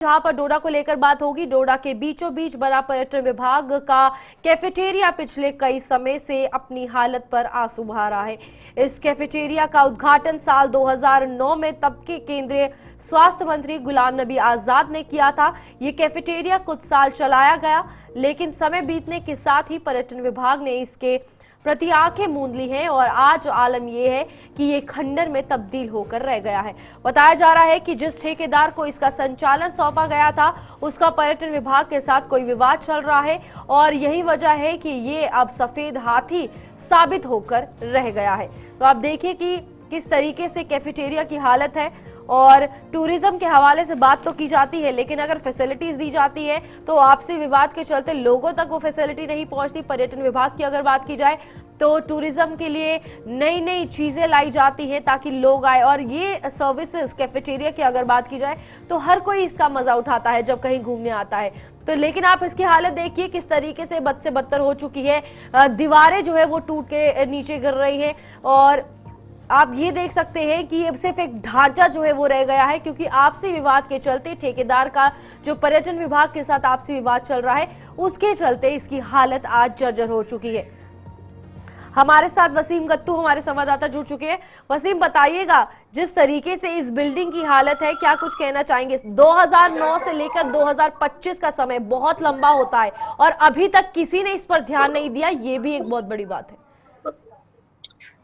जहां पर डोडा को लेकर बात होगी। डोडा के बीचों बीच बना पर्यटन विभाग का कैफेटेरिया पिछले कई समय से अपनी हालत पर आंसू बहा रहा है। इस कैफेटेरिया का उद्घाटन साल 2009 में तब के केंद्रीय स्वास्थ्य मंत्री गुलाम नबी आजाद ने किया था। ये कैफेटेरिया कुछ साल चलाया गया, लेकिन समय बीतने के साथ ही पर्यटन विभाग ने इसके प्रति आंखें मूंद ली हैं और आज आलम यह है कि ये खंडर में तब्दील होकर रह गया है। बताया जा रहा है कि जिस ठेकेदार को इसका संचालन सौंपा गया था, उसका पर्यटन विभाग के साथ कोई विवाद चल रहा है और यही वजह है कि ये अब सफेद हाथी साबित होकर रह गया है। तो आप देखिए कि किस तरीके से कैफेटेरिया की हालत है। और टूरिज्म के हवाले से बात तो की जाती है, लेकिन अगर फैसिलिटीज दी जाती है तो आपसी विवाद के चलते लोगों तक वो फैसिलिटी नहीं पहुंचती। पर्यटन विभाग की अगर बात की जाए तो टूरिज्म के लिए नई नई चीजें लाई जाती हैं ताकि लोग आए, और ये सर्विसेज कैफेटेरिया की अगर बात की जाए तो हर कोई इसका मजा उठाता है जब कहीं घूमने आता है। तो लेकिन आप इसकी हालत देखिए किस तरीके से बद से बदतर हो चुकी है। दीवारें जो है वो टूट के नीचे गिर रही है और आप ये देख सकते हैं कि अब सिर्फ एक ढांचा जो है वो रह गया है, क्योंकि आपसी विवाद के चलते ठेकेदार का जो पर्यटन विभाग के साथ आपसी विवाद चल रहा है उसके चलते इसकी हालत आज जर्जर हो चुकी है। हमारे साथ वसीम गत्तू हमारे संवाददाता जुड़ चुके हैं। वसीम, बताइएगा जिस तरीके से इस बिल्डिंग की हालत है, क्या कुछ कहना चाहेंगे? 2009 से लेकर 2025 का समय बहुत लंबा होता है और अभी तक किसी ने इस पर ध्यान नहीं दिया, ये भी एक बहुत बड़ी बात है।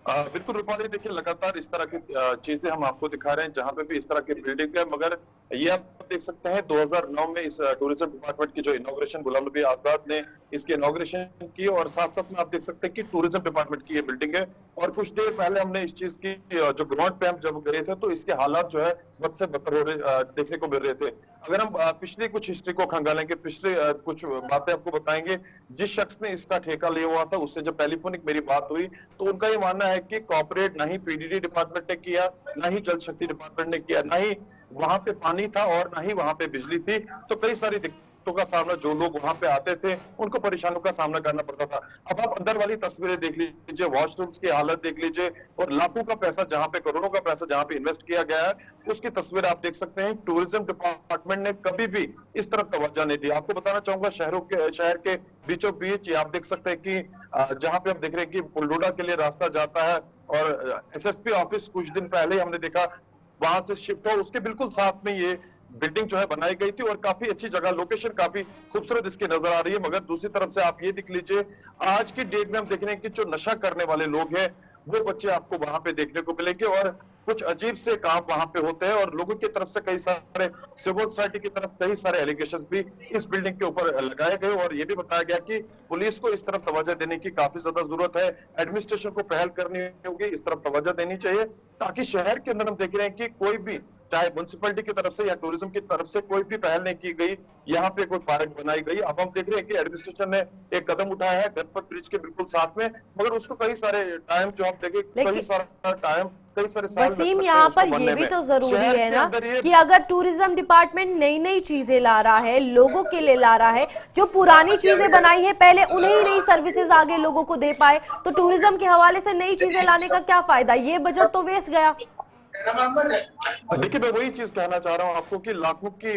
बिल्कुल रूपाली, देखिए लगातार इस तरह की चीजें हम आपको दिखा रहे हैं जहां पे भी इस तरह की बिल्डिंग है, मगर ये आप देख सकते हैं 2009 में इस टूरिज्म डिपार्टमेंट की जो इनॉग्रेशन गुलाम नबी आजाद ने इसकी इनॉग्रेशन की और साथ साथ में आप देख सकते हैं कि टूरिज्म डिपार्टमेंट की ये बिल्डिंग है। और कुछ देर पहले हमने इस चीज की जो ग्राउंड पे हम जब गए थे तो इसके हालात जो है बद से बदतर हो रहे देखने को मिल रहे थे। अगर हम पिछली कुछ हिस्ट्री को खंगालेंगे, पिछले कुछ बातें आपको बताएंगे। जिस शख्स ने इसका ठेका लिया हुआ था उससे जब टेलीफोनिक मेरी बात हुई तो उनका ये मानना है कि कॉर्पोरेट ना ही पीडीडी डिपार्टमेंट ने किया, ना ही जल शक्ति डिपार्टमेंट ने किया, ना ही वहां पे पानी था और ना ही वहां पे बिजली थी। तो कई सारी दिक्कतों का सामना जो लोग वहां पे आते थे उनको परेशानियों का सामना करना पड़ता था। अब आप अंदर वाली तस्वीरें देख लीजिए, वॉशरूम्स की हालत देख लीजिए और लाखों का पैसा जहां पे, करोड़ों का पैसा जहां पे इन्वेस्ट किया गया है उसकी तस्वीर आप देख सकते हैं। टूरिज्म डिपार्टमेंट ने कभी भी इस तरफ तवज्जो नहीं दी। आपको बताना चाहूंगा शहर के बीचों बीच आप देख सकते हैं कि जहां पे आप देख रहे हैं कि पुलडोडा के लिए रास्ता जाता है और एसएसपी ऑफिस कुछ दिन पहले हमने देखा वहां से शिफ्ट हो, उसके बिल्कुल साथ में ये बिल्डिंग जो है बनाई गई थी और काफी अच्छी जगह, लोकेशन काफी खूबसूरत इसकी नजर आ रही है। मगर दूसरी तरफ से आप ये देख लीजिए, आज की डेट में हम देख रहे हैं कि जो नशा करने वाले लोग हैं वो बच्चे आपको वहां पे देखने को मिलेंगे और कुछ अजीब से काम वहां पे होते हैं और लोगों की तरफ से कई सारे, सिविल सोसाइटी की तरफ कई सारे एलिगेशंस भी इस बिल्डिंग के ऊपर लगाए गए और ये भी बताया गया कि पुलिस को इस तरफ तवज्जो देने की काफी ज्यादा जरूरत है। एडमिनिस्ट्रेशन को पहल करनी होगी, इस तरफ तवज्जो देनी चाहिए ताकि शहर के अंदर हम देख रहे हैं कि कोई भी, चाहे म्युनिसिपैलिटी की तरफ से या टूरिज्म की तरफ से कोई भी पहल नहीं की गई, यहाँ पे कोई पार्क बनाई गई। अब हम देख रहे हैं कि एडमिनिस्ट्रेशन ने एक कदम उठाया है गणपत ब्रिज के बिल्कुल साथ में, मगर उसको कई सारे टाइम जो आप देखें, कई सारा टाइम, कई सारे साल वसीम, यहाँ पर ये भी तो जरूरी है ना कि अगर टूरिज्म डिपार्टमेंट नई नई चीजें ला रहा है, लोगों के लिए ला रहा है, जो पुरानी चीजें बनाई है पहले उन्हें ही नई सर्विसेज आगे लोगों को दे पाए, तो टूरिज्म के हवाले से नई चीजें लाने का क्या फायदा? ये बजट तो वेस्ट गया। देखिए, मैं वही चीज कहना चाह रहा हूँ आपको कि लाखों की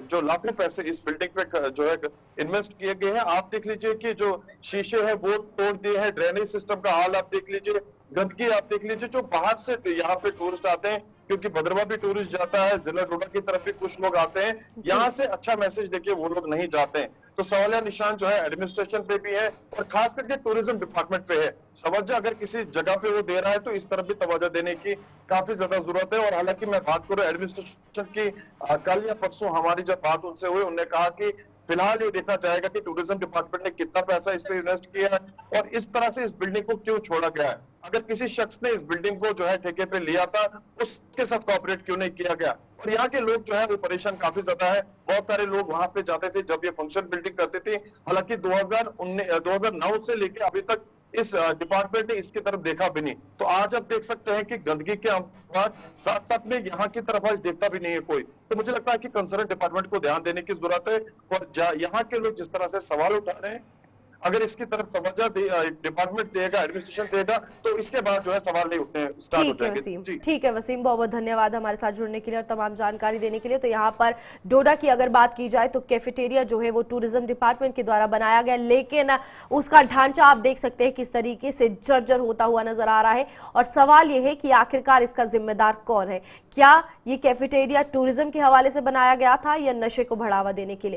जो लाखों पैसे इस बिल्डिंग पे जो है इन्वेस्ट किए गए हैं। आप देख लीजिए कि जो शीशे हैं वो तोड़ दिए हैं, ड्रेनेज सिस्टम का हाल आप देख लीजिए, गंदगी आप देख लीजिए। जो बाहर से यहाँ पे टूरिस्ट आते हैं, क्योंकि भद्रवा भी टूरिस्ट जाता है, जिला डोडा की तरफ भी कुछ लोग आते हैं, यहाँ से अच्छा मैसेज देके वो लोग नहीं जाते हैं। तो सवालिया निशान जो है एडमिनिस्ट्रेशन पे भी है और खास करके टूरिज्म डिपार्टमेंट पे है। तवज्जो अगर किसी जगह पे वो दे रहा है तो इस तरफ भी तवज्जो देने की काफी ज्यादा जरूरत है। और हालांकि मैं बात करूं एडमिनिस्ट्रेशन की, कल या परसों हमारी जब बात उनसे हुई, उन्होंने कहा कि फिलहाल ये देखा जाएगा कि टूरिज्म डिपार्टमेंट ने कितना पैसा इस पे इन्वेस्ट किया है और इस तरह से इस बिल्डिंग को क्यों छोड़ा गया है। अगर किसी शख्स ने इस बिल्डिंग को जो है ठेके पे लिया था, उसके साथ कोऑपरेट क्यों नहीं किया गया। और यहाँ के लोग जो है वो परेशान काफी ज्यादा है। बहुत सारे लोग वहां पे जाते थे जब ये फंक्शन बिल्डिंग करते थे। हालांकि 2009 से लेके अभी तक इस डिपार्टमेंट ने इसकी तरफ देखा भी नहीं। तो आज आप देख सकते हैं कि गंदगी के अफवाह साथ साथ में यहाँ की तरफ आज देखता भी नहीं है कोई। तो मुझे लगता है कि कंसर्न डिपार्टमेंट को ध्यान देने की जरूरत है। और यहाँ के लोग जिस तरह से सवाल उठा रहे हैं, अगर इसकी तरफ तवज्जो डिपार्टमेंट देगा, एडमिनिस्ट्रेशन देगा, तो इसके बाद जो है सवाल नहीं उठने स्टार्ट हो ठीक है जाएंगे। वसीम, जी ठीक है वसीम, बहुत बहुत धन्यवाद हमारे साथ जुड़ने के लिए और तमाम जानकारी देने के लिए। तो यहाँ पर डोडा की अगर बात की जाए तो कैफेटेरिया जो है वो टूरिज्म डिपार्टमेंट के द्वारा बनाया गया, लेकिन उसका ढांचा आप देख सकते हैं किस तरीके से जर्जर होता हुआ नजर आ रहा है। और सवाल यह है कि आखिरकार इसका जिम्मेदार कौन है? क्या ये कैफेटेरिया टूरिज्म के हवाले से बनाया गया था या नशे को बढ़ावा देने के लिए?